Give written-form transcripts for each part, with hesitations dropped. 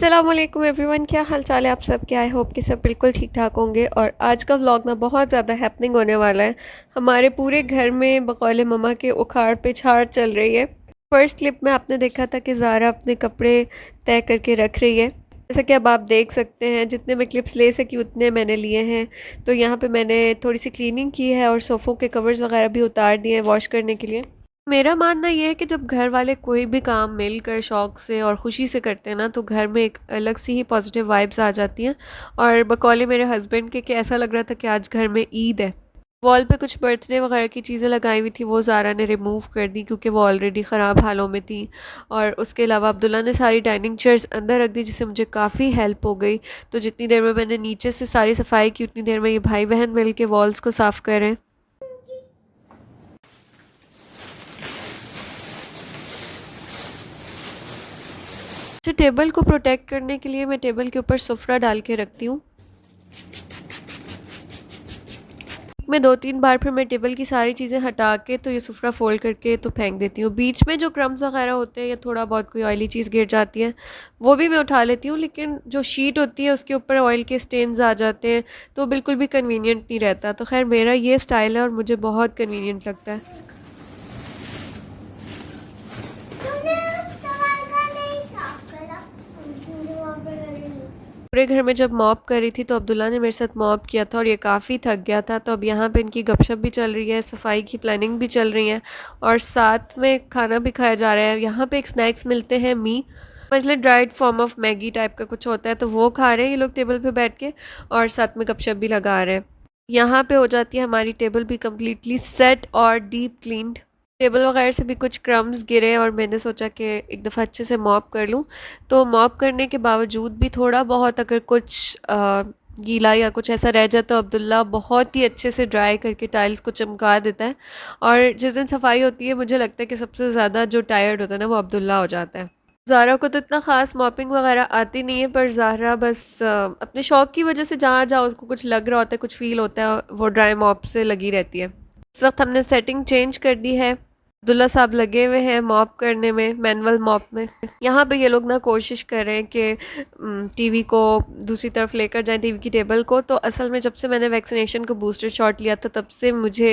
अस्सलाम वालेकुम एवरीवन, क्या हाल चाल है आप सब के। आई होप कि सब बिल्कुल ठीक ठाक होंगे। और आज का व्लॉग ना बहुत ज़्यादा हैपनिंग होने वाला है। हमारे पूरे घर में बकौल ममा के उखाड़ पे छाड़ चल रही है। फर्स्ट क्लिप में आपने देखा था कि ज़ारा अपने कपड़े तय करके रख रही है, जैसा कि अब आप देख सकते हैं। जितने मैं क्लिप्स ले सकी उतने मैंने लिए हैं। तो यहाँ पे मैंने थोड़ी सी क्लीनिंग की है और सोफ़ों के कवर्स वगैरह भी उतार दिए हैं वॉश करने के लिए। मेरा मानना ये है कि जब घर वाले कोई भी काम मिलकर शौक से और ख़ुशी से करते हैं ना, तो घर में एक अलग सी ही पॉजिटिव वाइब्स आ जाती हैं। और बकौले मेरे हस्बैंड के कि ऐसा लग रहा था कि आज घर में ईद है। वॉल पे कुछ बर्थडे वगैरह की चीज़ें लगाई हुई थी, वो ज़ारा ने रिमूव कर दी क्योंकि वो ऑलरेडी ख़राब हालों में थी। और उसके अलावा अब्दुल्ला ने सारी डाइनिंग चेयर्स अंदर रख दी, जिससे मुझे काफ़ी हेल्प हो गई। तो जितनी देर में मैंने नीचे से सारी सफाई की, उतनी देर में ये भाई बहन मिल के वॉल्स को साफ़ करें। अच्छा, टेबल को प्रोटेक्ट करने के लिए मैं टेबल के ऊपर सुफरा डाल के रखती हूँ। मैं 2-3 बार फिर मैं टेबल की सारी चीज़ें हटा के तो ये सुफरा फोल्ड करके तो फेंक देती हूँ। बीच में जो क्रम्स वगैरह होते हैं या थोड़ा बहुत कोई ऑयली चीज़ गिर जाती है वो भी मैं उठा लेती हूँ, लेकिन जो शीट होती है उसके ऊपर ऑयल के स्टेन्स आ जाते हैं तो बिल्कुल भी कन्वीनियंट नहीं रहता। तो खैर मेरा ये स्टाइल है और मुझे बहुत कन्वीनियंट लगता है। पूरे घर में जब मॉप कर रही थी तो अब्दुल्ला ने मेरे साथ मॉप किया था और ये काफ़ी थक गया था। तो अब यहाँ पे इनकी गपशप भी चल रही है, सफाई की प्लानिंग भी चल रही है और साथ में खाना भी खाया जा रहा है। यहाँ पे एक स्नैक्स मिलते हैं मछली dried form of Maggi type का कुछ होता है, तो वो खा रहे हैं ये लोग टेबल पे बैठ के और साथ में गपशप भी लगा रहे हैं। यहाँ पे हो जाती है हमारी टेबल भी कम्प्लीटली सेट और डीप क्लीन्ड। टेबल वगैरह से भी कुछ क्रम्स गिरे और मैंने सोचा कि एक दफ़ा अच्छे से मॉप कर लूँ। तो मॉप करने के बावजूद भी थोड़ा बहुत अगर कुछ गीला या कुछ ऐसा रह जाए तो अब्दुल्ला बहुत ही अच्छे से ड्राई करके टाइल्स को चमका देता है। और जिस दिन सफाई होती है मुझे लगता है कि सबसे ज़्यादा जो टायर्ड होता है ना वो अब्दुल्ला हो जाता है। ज़ारा को तो इतना ख़ास मॉपिंग वगैरह आती नहीं है, पर ज़ारा बस अपने शौक़ की वजह से जहाँ जहाँ उसको कुछ लग रहा होता है, कुछ फ़ील होता है, वो ड्राई मॉप से लगी रहती है। इस वक्त हमने सेटिंग चेंज कर दी है। अब्दुल्ला साहब लगे हुए हैं मॉप करने में, मैनुअल मॉप में। यहाँ पे ये लोग ना कोशिश कर रहे हैं कि टीवी को दूसरी तरफ लेकर जाएं, टीवी की टेबल को। तो असल में जब से मैंने वैक्सीनेशन का बूस्टर शॉट लिया था तब से मुझे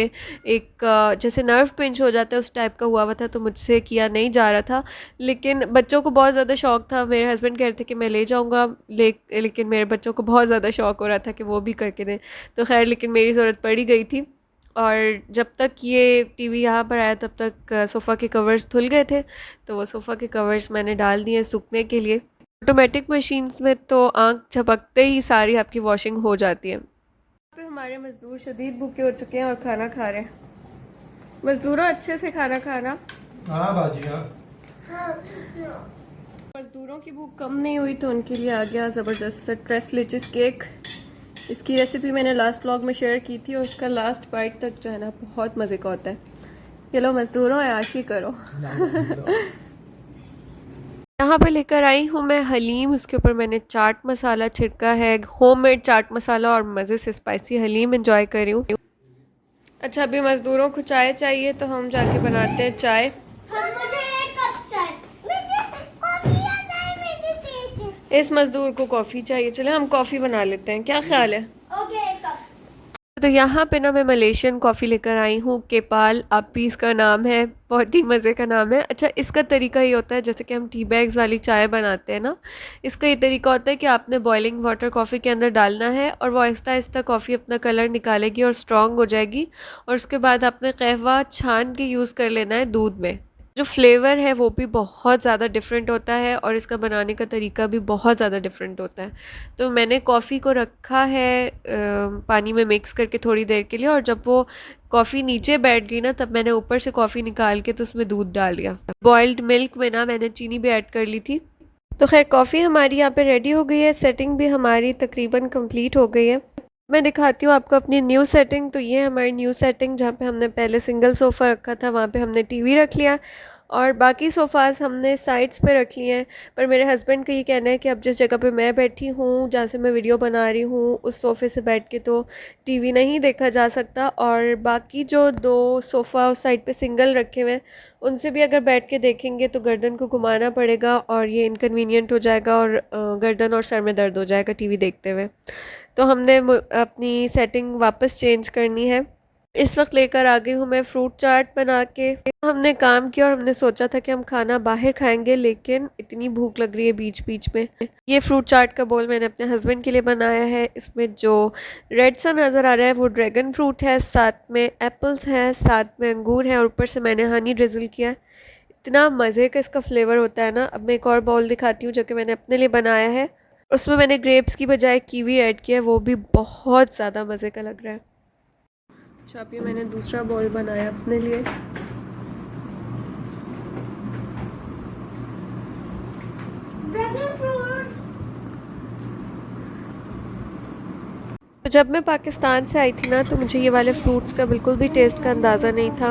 एक जैसे नर्व पिंच हो जाता है उस टाइप का हुआ हुआ था, तो मुझसे किया नहीं जा रहा था। लेकिन बच्चों को बहुत ज़्यादा शौक था। मेरे हस्बैंड कह रहे थे कि मैं ले जाऊँगा, लेकिन मेरे बच्चों को बहुत ज़्यादा शौक हो रहा था कि वो भी करके दें। तो खैर लेकिन मेरी ज़रूरत पड़ ही गई थी। और जब तक ये टीवी यहाँ पर आया तब तक सोफ़ा के कवर्स धुल गए थे, तो वो सोफ़ा के कवर्स मैंने डाल दिए सूखने के लिए। ऑटोमेटिक मशीन्स में तो आंख झपकते ही सारी आपकी वॉशिंग हो जाती है। यहाँ पे हमारे मज़दूर शदीद भूखे हो चुके हैं और खाना खा रहे हैं। मज़दूरों अच्छे से खाना खाना। हाँ बाजी हाँ। मज़दूरों की भूख कम नहीं हुई तो उनके लिए आ गया ज़बरदस्त सा ट्रेस लिचिस केक। इसकी रेसिपी मैंने लास्ट व्लॉग में शेयर की थी और इसका लास्ट बाइट तक जो है ना बहुत मज़े का होता है। ये लो मज़दूरों आयाशी करो। यहाँ पे लेकर आई हूँ मैं हलीम। उसके ऊपर मैंने चाट मसाला छिड़का है, होममेड चाट मसाला, और मज़े से स्पाइसी हलीम एंजॉय कर रही हूँ। अच्छा, अभी मज़दूरों को चाय चाहिए तो हम जाके बनाते हैं चाय। इस मज़दूर को कॉफ़ी चाहिए, चले हम कॉफ़ी बना लेते हैं, क्या ख्याल है? तो यहाँ पे ना मैं मलेशियन कॉफ़ी लेकर आई हूँ, केपाल आपी इसका नाम है। बहुत ही मज़े का नाम है। अच्छा, इसका तरीका ये होता है जैसे कि हम टी बैग्स वाली चाय बनाते हैं ना, इसका ये तरीका होता है कि आपने बॉइलिंग वाटर कॉफ़ी के अंदर डालना है और वो आहिस्ता आहिस्ता कॉफ़ी अपना कलर निकालेगी और स्ट्रॉन्ग हो जाएगी। और उसके बाद आपने कहवा छान के यूज़ कर लेना है दूध में। जो फ्लेवर है वो भी बहुत ज़्यादा डिफरेंट होता है और इसका बनाने का तरीका भी बहुत ज़्यादा डिफरेंट होता है। तो मैंने कॉफ़ी को रखा है पानी में मिक्स करके थोड़ी देर के लिए, और जब वो कॉफ़ी नीचे बैठ गई ना तब मैंने ऊपर से कॉफ़ी निकाल के तो उसमें दूध डाल दिया। बॉइल्ड मिल्क में ना मैंने चीनी भी ऐड कर ली थी। तो खैर कॉफ़ी हमारी यहाँ पे रेडी हो गई है। सेटिंग भी हमारी तकरीबन कंप्लीट हो गई है। मैं दिखाती हूँ आपको अपनी न्यू सेटिंग। तो ये है हमारी न्यू सेटिंग, जहाँ पे हमने पहले सिंगल सोफ़ा रखा था वहाँ पे हमने टीवी रख लिया और बाकी सोफ़ाज़ हमने साइड्स पे रख लिए हैं। पर मेरे हस्बैंड का ये कहना है कि अब जिस जगह पे मैं बैठी हूँ, जहाँ से मैं वीडियो बना रही हूँ, उस सोफ़े से बैठ के तो टीवी नहीं देखा जा सकता, और बाकी जो दो सोफ़ा उस साइड पे सिंगल रखे हुए हैं, उनसे भी अगर बैठ के देखेंगे तो गर्दन को घुमाना पड़ेगा और ये इनकन्वीनियंट हो जाएगा, और गर्दन और सर में दर्द हो जाएगा टीवी देखते हुए। तो हमने अपनी सेटिंग वापस चेंज करनी है। इस वक्त लेकर आ गई हूँ मैं फ्रूट चाट बना के। हमने काम किया और हमने सोचा था कि हम खाना बाहर खाएंगे, लेकिन इतनी भूख लग रही है बीच बीच में। ये फ्रूट चाट का बोल मैंने अपने हस्बैंड के लिए बनाया है। इसमें जो रेड सा नज़र आ रहा है वो ड्रैगन फ्रूट है, साथ में एप्पल्स हैं, साथ में अंगूर है, और ऊपर से मैंने हनी ड्रिजल किया है। इतना मज़े का इसका फ्लेवर होता है ना। अब मैं एक और बाउल दिखाती हूँ जो कि मैंने अपने लिए बनाया है। उसमें मैंने ग्रेप्स की बजाय कीवी ऐड किया है, वो भी बहुत ज़्यादा मज़े का लग रहा है। अच्छा, अभी मैंने दूसरा बॉल बनाया अपने लिए। तो जब मैं पाकिस्तान से आई थी ना, तो मुझे ये वाले फ्रूट्स का बिल्कुल भी टेस्ट का अंदाज़ा नहीं था,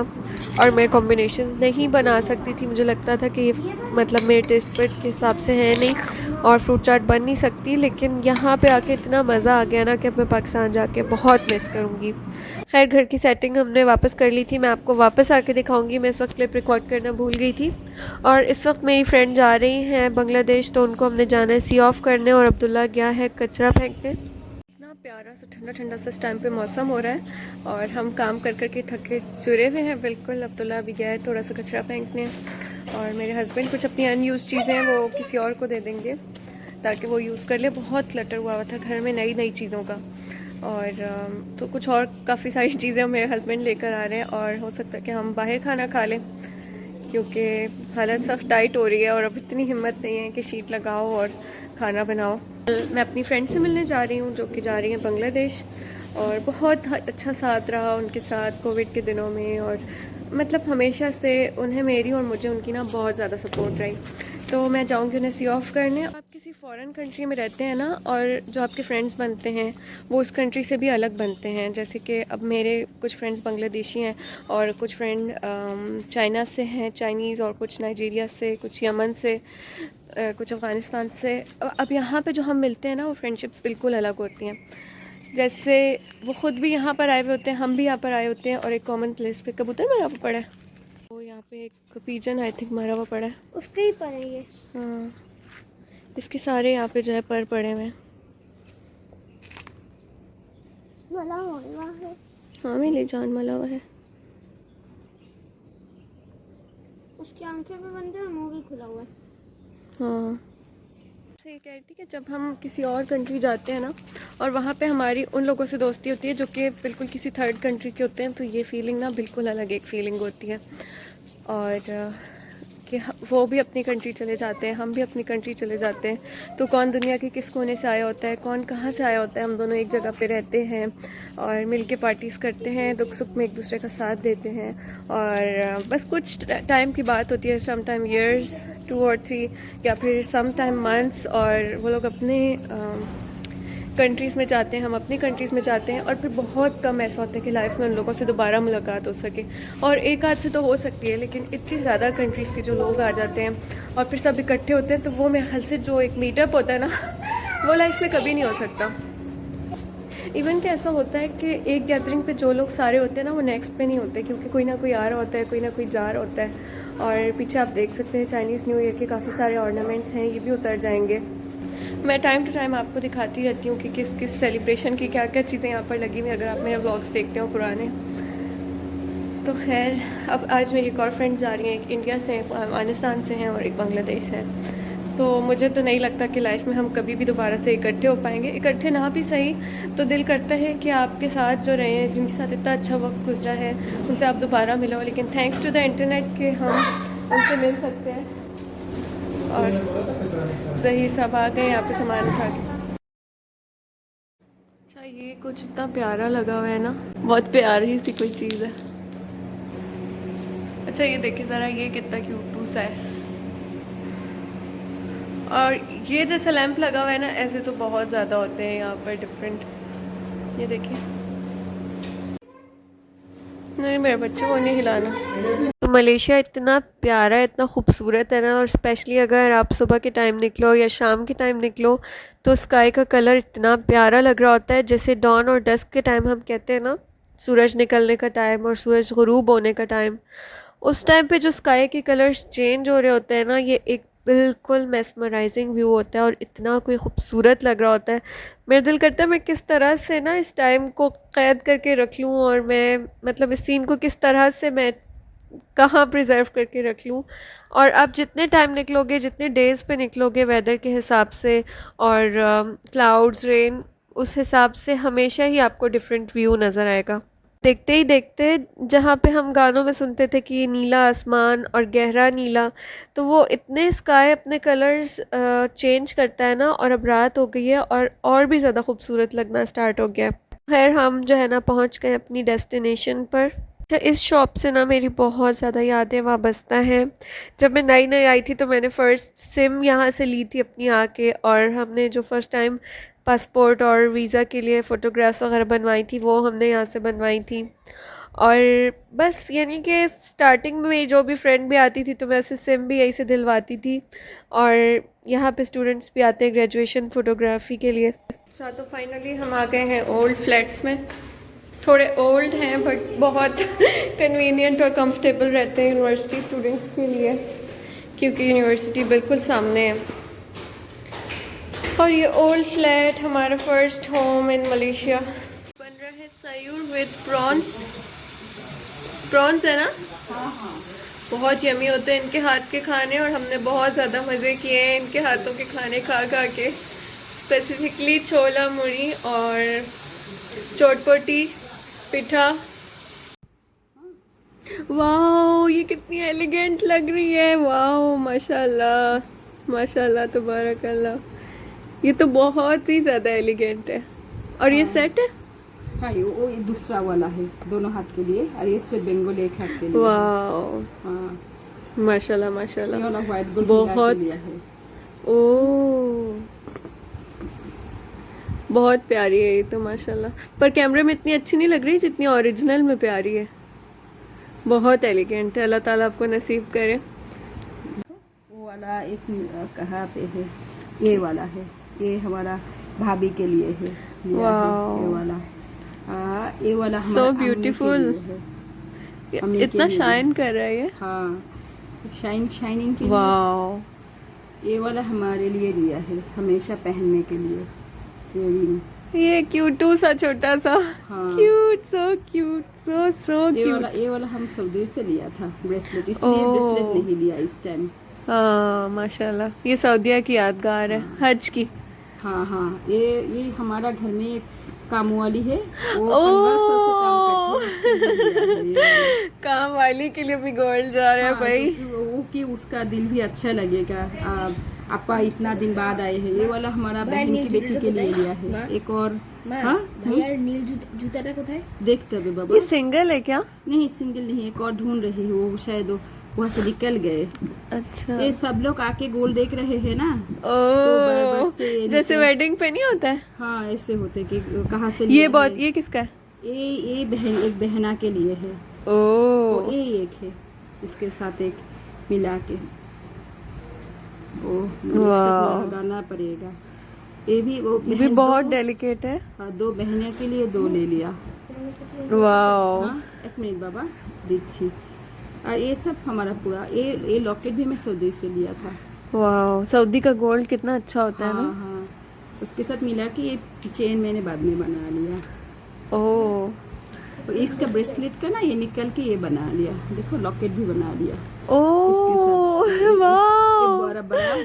और मैं कॉम्बिनेशंस नहीं बना सकती थी। मुझे लगता था कि ये मतलब मेरे टेस्ट बड के हिसाब से है नहीं और फ्रूट चाट बन नहीं सकती। लेकिन यहाँ पे आके इतना मज़ा आ गया ना कि अब मैं पाकिस्तान जाके बहुत मिस करूँगी। खैर, घर की सेटिंग हमने वापस कर ली थी, मैं आपको वापस आके दिखाऊंगी। मैं इस वक्त क्लिप रिकॉर्ड करना भूल गई थी। और इस वक्त मेरी फ्रेंड जा रही हैं बांग्लादेश, तो उनको हमने जाना है सी ऑफ करने, और अब्दुल्ला गया है कचरा फेंकने। इतना प्यारा सा ठंडा ठंडा सा इस टाइम पे मौसम हो रहा है, और हम काम कर कर के थके चुरे हुए हैं बिल्कुल। अब्दुल्ला भी गया है थोड़ा सा कचरा फेंकने, और मेरे हस्बैंड कुछ अपनी अनयूज़ चीज़ें हैं वो किसी और को दे देंगे ताकि वो यूज़ कर ले। बहुत क्लटर हुआ था घर में नई नई चीज़ों का, और तो कुछ और काफ़ी सारी चीज़ें मेरे हस्बैंड लेकर आ रहे हैं, और हो सकता है कि हम बाहर खाना खा लें क्योंकि हालत सख्त टाइट हो रही है, और अब इतनी हिम्मत नहीं है कि शीट लगाओ और खाना बनाओ। मैं अपनी फ्रेंड से मिलने जा रही हूँ जो कि जा रही हैं बांग्लादेश, और बहुत अच्छा साथ रहा उनके साथ कोविड के दिनों में, और मतलब हमेशा से उन्हें मेरी और मुझे उनकी ना बहुत ज़्यादा सपोर्ट रही। तो मैं जाऊँगी उन्हें सी ऑफ करने। आप किसी फॉरेन कंट्री में रहते हैं ना, और जो आपके फ्रेंड्स बनते हैं वो उस कंट्री से भी अलग बनते हैं। जैसे कि अब मेरे कुछ फ्रेंड्स बांग्लादेशी हैं, और कुछ फ्रेंड चाइना से हैं, चाइनीज़, और कुछ नाइजीरिया से, कुछ यमन से, कुछ अफ़गानिस्तान से। अब यहाँ पे जो हम मिलते हैं ना, वो फ्रेंडशिप्स बिल्कुल अलग होती हैं। जैसे वो ख़ुद भी यहाँ पर आए हुए होते हैं, हम भी यहाँ पर आए होते हैं, और एक कॉमन प्लेस पे कबूतर मारा हुआ पड़ा है। तो यहाँ पे एक पिजन आई थिंक मारा हुआ पड़ा है, उसके ही पर है ये। हाँ, इसके सारे यहाँ पे जो है पर पड़े हुए हैं। मला हुआ है। हाँ, मेरी जान मला हुआ है। उसकी आंखें भी बंद है और मुंह भी खुला हुआ है। हाँ, से ये कह रही थी कि जब हम किसी और कंट्री जाते हैं ना, और वहाँ पे हमारी उन लोगों से दोस्ती होती है जो कि बिल्कुल किसी थर्ड कंट्री के होते हैं, तो ये फीलिंग ना बिल्कुल अलग एक फ़ीलिंग होती है। और कि वो भी अपनी कंट्री चले जाते हैं, हम भी अपनी कंट्री चले जाते हैं, तो कौन दुनिया के किस कोने से आया होता है, कौन कहाँ से आया होता है, हम दोनों एक जगह पे रहते हैं और मिल के पार्टीज़ करते हैं, दुख सुख में एक दूसरे का साथ देते हैं। और बस कुछ टाइम की बात होती है, सम टाइम ईयर्स 2 और 3, या फिर सम टाइम मंथ्स, और वो लोग अपने कंट्रीज़ में जाते हैं, हम अपनी कंट्रीज़ में जाते हैं, और फिर बहुत कम ऐसा होता है कि लाइफ में उन लोगों से दोबारा मुलाकात हो सके। और एक आध से तो हो सकती है, लेकिन इतनी ज़्यादा कंट्रीज़ के जो लोग आ जाते हैं और फिर सब इकट्ठे होते हैं, तो वो मेरे ख्याल से जो एक मीटअप होता है ना वो लाइफ में कभी नहीं हो सकता। इवन कि ऐसा होता है कि एक गैदरिंग पे जो लोग सारे होते हैं ना, वो नेक्स्ट पे नहीं होते, क्योंकि कोई ना कोई आ रहा होता है, कोई ना कोई जा रहा होता है। और पीछे आप देख सकते हैं चाइनीज़ न्यू ईयर के काफ़ी सारे ऑर्नामेंट्स हैं, ये भी उतर जाएंगे। मैं टाइम टू टाइम आपको दिखाती रहती हूँ कि किस किस सेलिब्रेशन की क्या क्या चीज़ें यहाँ पर लगी हुई, अगर आप मेरे व्लॉग्स देखते हो पुराने। तो खैर, अब आज मेरी एक और फ्रेंड जा रही हैं, एक इंडिया से, अफगानिस्तान से हैं, और एक बांग्लादेश से। तो मुझे तो नहीं लगता कि लाइफ में हम कभी भी दोबारा से इकट्ठे हो पाएंगे। इकट्ठे ना भी सही, तो दिल करता है कि आपके साथ जो रहे हैं, जिनके साथ इतना अच्छा वक्त गुजरा है, उनसे आप दोबारा मिलो। लेकिन थैंक्स टू द इंटरनेट के हम उनसे मिल सकते हैं। और ज़हीर साहब आ गए यहाँ पे सामान उठा के। अच्छा, ये कुछ इतना प्यारा लगा हुआ है ना, बहुत प्यारी सी कोई चीज़ है। अच्छा, ये देखिए ज़रा, ये कितना क्यूट सा है। और ये जैसा लैंप लगा हुआ है ना, ऐसे तो बहुत ज़्यादा होते हैं यहाँ पर डिफरेंट। ये देखिए, नहीं, मेरे बच्चे को नहीं हिलाना। मलेशिया इतना प्यारा है, इतना खूबसूरत है ना, और स्पेशली अगर आप सुबह के टाइम निकलो या शाम के टाइम निकलो तो स्काई का कलर इतना प्यारा लग रहा होता है, जैसे डॉन और डस्क के टाइम हम कहते हैं ना, सूरज निकलने का टाइम और सूरज गुरूब होने का टाइम, उस टाइम पे जो स्काई के कलर्स चेंज हो रहे होते हैं ना, ये एक बिल्कुल मेस्मराइजिंग व्यू होता है और इतना कोई खूबसूरत लग रहा होता है। मेरा दिल करता है मैं किस तरह से ना इस टाइम को कैद करके रख लूँ, और मैं मतलब इस सीन को किस तरह से मैं कहाँ प्रिजर्व करके रख लूँ। और आप जितने टाइम निकलोगे, जितने डेज़ पे निकलोगे वेदर के हिसाब से और क्लाउड्स रेन, उस हिसाब से हमेशा ही आपको डिफरेंट व्यू नज़र आएगा। देखते ही देखते जहाँ पे हम गानों में सुनते थे कि नीला आसमान और गहरा नीला, तो वो इतने स्काई अपने कलर्स चेंज करता है ना, और अब रात हो गई है और भी ज़्यादा खूबसूरत लगना स्टार्ट हो गया है। खैर हम जो है ना पहुँच गए अपनी डेस्टिनेशन पर। तो इस शॉप से ना मेरी बहुत ज़्यादा यादें वाबस्ता हैं। जब मैं नई नई आई थी तो मैंने फ़र्स्ट सिम यहाँ से ली थी अपनी आके, और हमने जो फ़र्स्ट टाइम पासपोर्ट और वीज़ा के लिए फ़ोटोग्राफ्स वगैरह बनवाई थी वो हमने यहाँ से बनवाई थी। और बस यानी कि स्टार्टिंग में मेरी जो भी फ्रेंड भी आती थी तो मैं उसे सिम भी यहीं से दिलवाती थी, और यहाँ पे स्टूडेंट्स भी आते हैं ग्रेजुएशन फ़ोटोग्राफ़ी के लिए। अच्छा, तो फाइनली हम आ गए हैं ओल्ड फ्लैट्स में। थोड़े ओल्ड हैं बट बहुत कन्वीनियंट और कंफर्टेबल रहते हैं यूनिवर्सिटी स्टूडेंट्स के लिए, क्योंकि यूनिवर्सिटी बिल्कुल सामने है। और ये ओल्ड फ्लैट हमारा फर्स्ट होम इन मलेशिया। बन रहा है सयूर विद प्रॉन्स। प्रॉन्स है ना? हाँ हाँ। बहुत यमी होते हैं इनके हाथ के खाने, और हमने बहुत ज़्यादा मज़े किए हैं इनके हाथों के खाने खा खा के। स्पेसिफिकली छोला मुड़ी और चोटपटी पिठा। वाओ, ये कितनी एलिगेंट लग रही है। वाओ, माशाल्लाह माशाल्लाह तबारकल्लाह, ये तो बहुत ही ज़्यादा एलिगेंट है। और ये सेट है? हाँ, ये दूसरा वाला है, दोनों हाथ के लिए, और ये सिर्फ बेंगोली एक हाथ के लिए। वाओ, हाँ, माशाल्लाह माशाल्लाह, ये वाला व्हाइट गोल्ड बहुत के लिए है। ओ, बहुत प्यारी है ये तो माशाल्लाह। पर कैमरे में इतनी अच्छी नहीं लग रही जितनी ओरिजिनल में प्यारी है। बहुत एलिगेंट है, अल्लाह ताला आपको नसीब करे। वो वाला एक कहाँ पे है, ये वाला है, ये हमारा भाभी के लिए है। वाओ, ये वाला, ये वाला So हमारा अम्मी के beautiful. लिए है। अम्मी के इतना लिए। शाइन कर रहा है ये। हाँ, शाइनिंग के लिए। वाओ, ये वाला हमारे लिए लिया है, हमेशा पहनने के लिए। ये रिंग, ये क्यूटू सा छोटा सा, हाँ। Cute, so cute, so cute. ये वाला हम सऊदी से लिया था ब्रेसलेट, इसलिए ब्रेसलेट नहीं लिया इस टाइम। हाँ माशाल्लाह, ये सऊदीया की यादगार है, हज की। हाँ हाँ, ये हमारा घर में एक काम वाली है, वो 1500 से काम करती है, उसके लिए लिया है ये वाला। काम वाली के लिए भी गोल्ड जा रहा है हाँ, भाई। वो कि उसका दिल भी अच्छा लगेगा। आपा इतना दिन बाद आए हैं। ये वाला हमारा बहन की बेटी के लिए लिया है। एक और, हाँ भैया नील जूता कोথায়? देखते हुए बाबा। ये सिंगल है क्या? नहीं, सिंगल नहीं, एक और ढूंढ रही हूँ, वो शायद वहाँ से निकल गए। अच्छा, ये सब लोग आके गोल देख रहे हैं ना, ओ, से जैसे वेडिंग पे नहीं होता है? हाँ, ऐसे होते कि कहाँ से ये लिया बहुत, है। ये किसका है? ये बहन, एक बहना के लिए है। ओ, वो ये एक है, उसके साथ एक मिला के वो लगाना पड़ेगा। ये भी वो ये भी बहुत डेलिकेट है। हाँ, 2 बहनें के लिए 2 ले लिया। वाओ, हाँ, एक मिनट बाबा, दीछी। और ये सब हमारा पूरा, ये लॉकेट भी मैं सऊदी से लिया था। वाओ, सऊदी का गोल्ड कितना अच्छा होता है हाँ ना। हाँ, उसके साथ मिला के ये चेन मैंने बाद में बना लिया। ओ, और इसका ब्रेसलेट का ना ये निकल के ये बना लिया, देखो लॉकेट भी बना लिया। ओ, इसके साथ वाओ,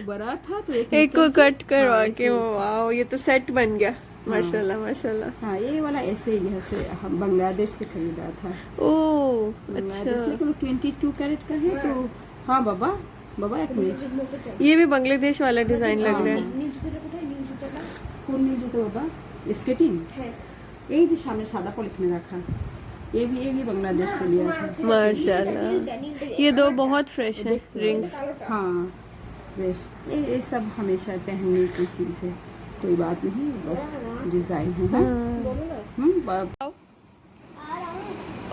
बड़ा था तो एक को कट करवा हाँ, के, वाओ, ये तो सेट बन गया। माशाल्लाह माशाल्लाह। हाँ, ये वाला ऐसे ही यहाँ से हम बांग्लादेश से खरीदा था। ओ, बांग्लादेश अच्छा, लेकिन 22 कैरेट का है तो। हाँ बाबा, एक मिनट, ये भी बांग्लादेश वाला डिजाइन लग रहा है। कौन नहीं जो तो बाबा, स्केटिंग यही जो सामने सादा पॉलिथीन में रखा, ये भी बांग्लादेश से लिया था। माशाल्लाह, ये दो बहुत फ्रेश है रिंग्स। हाँ, ड्रेस ये सब हमेशा पहनने की चीज़ है, कोई बात नहीं, बस डिज़ाइन है। हाँ?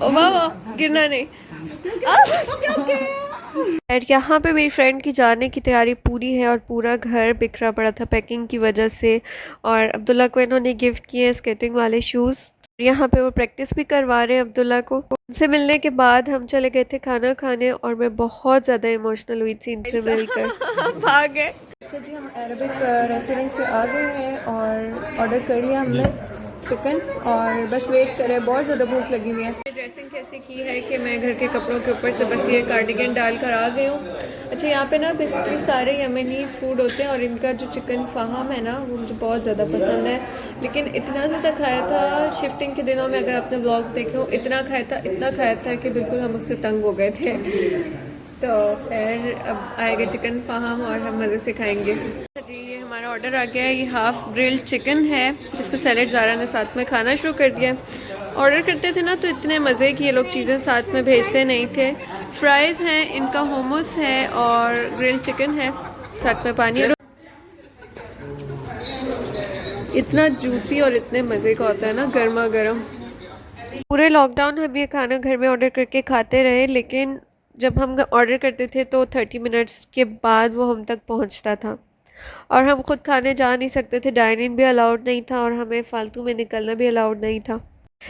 वाह वाह, गिरना नहीं। और यहाँ पे मेरी फ्रेंड की जाने की तैयारी पूरी है और पूरा घर बिखरा पड़ा था पैकिंग की वजह से। और अब्दुल्ला को इन्होंने गिफ्ट किए हैं स्केटिंग वाले शूज़। यहाँ पे वो प्रैक्टिस भी करवा रहे हैं अब्दुल्ला को। उनसे मिलने के बाद हम चले गए थे खाना खाने और मैं बहुत ज़्यादा इमोशनल हुई थी इनसे मिलकर। भाग गए। अच्छा जी, हम अरबिक रेस्टोरेंट पे आ गए हैं और ऑर्डर कर लिया हमने चिकन और बस वेट कर रहे हैं, बहुत ज़्यादा भूख लगी हुई है। ड्रेसिंग कैसे की है कि मैं घर के कपड़ों के ऊपर से बस ये कार्डिगन डाल कर आ गई हूँ। अच्छा, यहाँ पे ना बेसिकली सारे यमनीज़ फूड होते हैं और इनका जो चिकन फ़ाहम है ना वो मुझे बहुत ज़्यादा पसंद है। लेकिन इतना ज़्यादा खाया था शिफ्टिंग के दिनों में, अगर आपने ब्लॉग्स देखे हो, इतना खाया था कि बिल्कुल हम उससे तंग हो गए थे। तो खैर अब आएगा चिकन फ़ाहम और हम मज़े से खाएंगे। जी, ये हमारा ऑर्डर आ गया है। ये हाफ़ ग्रिल्ड चिकन है जिसका सैलेड ज़ारा ने साथ में खाना शुरू कर दिया। ऑर्डर करते थे ना तो इतने मज़े की ये लोग चीज़ें साथ में भेजते नहीं थे। फ्राइज़ हैं, इनका हुमस है और ग्रिल्ड चिकन है, साथ में पानी। इतना जूसी और इतने मज़े का होता है ना गर्मा गर्म। पूरे लॉकडाउन हम ये खाना घर में ऑर्डर करके खाते रहे, लेकिन जब हम ऑर्डर करते थे तो 30 मिनट्स के बाद वो हम तक पहुंचता था और हम खुद खाने जा नहीं सकते थे। डाइनिंग भी अलाउड नहीं था और हमें फालतू में निकलना भी अलाउड नहीं था।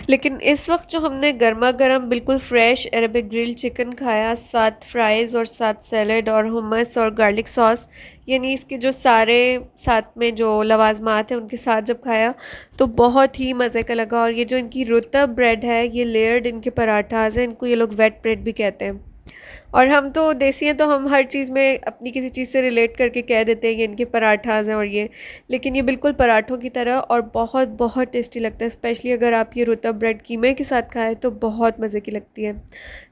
लेकिन इस वक्त जो हमने गर्मा गर्म बिल्कुल फ्रेश अरबिक ग्रिल्ड चिकन खाया, साथ फ्राइज़ और साथ सैलड और hummus और गार्लिक सॉस, यानी इसके जो सारे साथ में जो लवाजमात हैं उनके साथ जब खाया तो बहुत ही मज़े का लगा। और ये जो इनकी रुतब ब्रेड है, ये लेयर्ड इनके पराठाज हैं, इनको ये लोग वेट ब्रेड भी कहते हैं। और हम तो देसी हैं तो हम हर चीज़ में अपनी किसी चीज़ से रिलेट करके कह देते हैं कि इनके पराठाज हैं और ये, लेकिन ये बिल्कुल पराठों की तरह और बहुत बहुत टेस्टी लगता है। स्पेशली अगर आप ये रुतब ब्रेड कीमे के साथ खाएं तो बहुत मज़े की लगती है।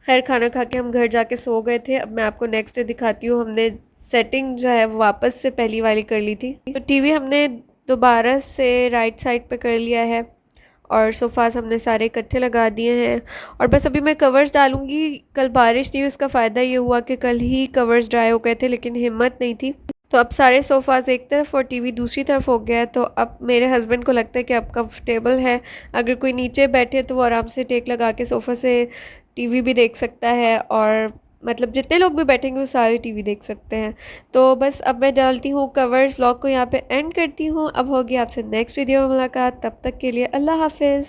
खैर, खाना खा के हम घर जाके सो गए थे। अब मैं आपको नेक्स्ट डे दिखाती हूँ। हमने सेटिंग जो है वो वापस से पहली वाली कर ली थी। तो टीवी हमने दोबारा से राइट साइड पे कर लिया है और सोफ़ास हमने सारे इकट्ठे लगा दिए हैं और बस अभी मैं कवर्स डालूंगी। कल बारिश थी, उसका फ़ायदा ये हुआ कि कल ही कवर्स ड्राई हो गए थे, लेकिन हिम्मत नहीं थी। तो अब सारे सोफ़ास एक तरफ और टीवी दूसरी तरफ हो गया है। तो अब मेरे हस्बैंड को लगता है कि अब कंफर्टेबल है, अगर कोई नीचे बैठे तो वो आराम से टेक लगा के सोफ़ा से टीवी भी देख सकता है और मतलब जितने लोग भी बैठेंगे वो सारे टीवी देख सकते हैं। तो बस अब मैं डालती हूँ कवर्स, व्लॉग को यहाँ पे एंड करती हूँ। अब होगी आपसे नेक्स्ट वीडियो में मुलाकात, तब तक के लिए अल्लाह हाफिज़।